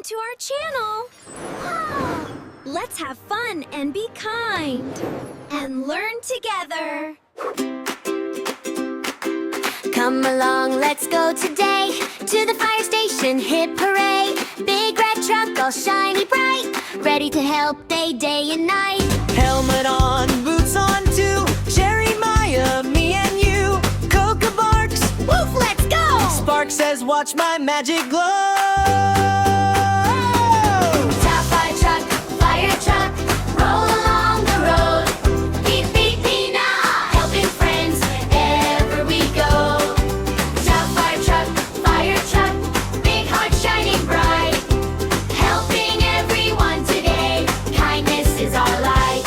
to our channel. Let's have fun and be kind. And learn together. Come along, let's go today to the fire station, hip hooray! Big red truck, all shiny bright, ready to help day and night. Helmet on, boots on too. Cherry, Maya, me and you. Coco barks, Woof, let's go! Spark says, watch my magic glow. Top fire truck, roll along the road. Beep, beep, Nina, helping friends wherever we go. Top fire truck, big heart shining bright. Helping everyone today, kindness is our light.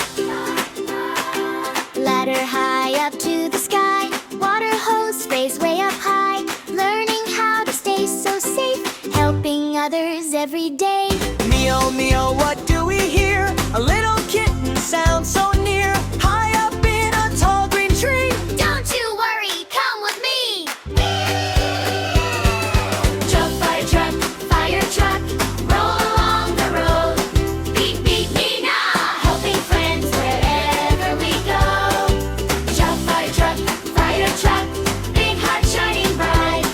Ladder high up to the sky, water hose sprays way up high. Learning how to stay so safe, helping others every day. Meow, meow, what do we hear? A little kitten sounds so near. High up in a tall green tree. Don't you worry, come with me. Fire truck, roll along the road. Beep, beep, Nina, helping friends wherever we go. Fire truck, big heart shining bright.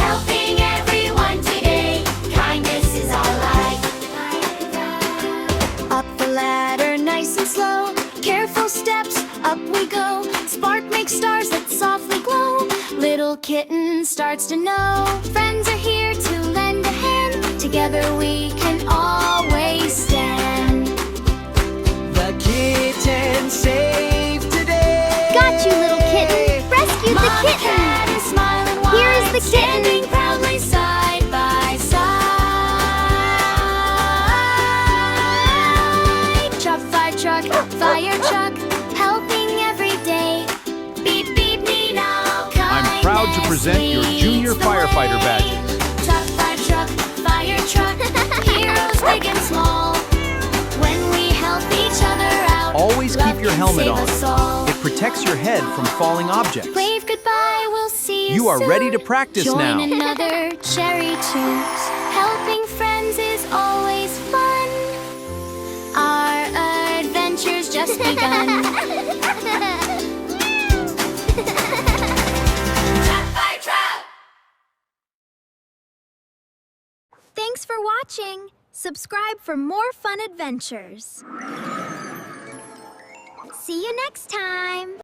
Helping everyone today, kindness is our light. Up the ladder, nice and slow. Careful steps, up we go. Spark makes stars that softly glow. Little kitten starts to know. Friends are here to lend a hand. Together we can always stand. The kitten saved today. Got you, little kitten. Rescued the Mama kitten. cat is smiling wide. Here is the kitten. Standing proudly side by side. Fire truck, helping every day. Beep, beep, Nina, I'm proud to present your Junior Firefighter badges. Fire truck, heroes big and small. When we help each other out, Always love keep your can helmet save on. us all. It protects your head from falling objects. Wave goodbye, we'll see you You are soon. ready to practice Join now. another CherryToons. Helping friends is always fun. Our adventure's just begun. Thanks for watching. Subscribe for more fun adventures. See you next time.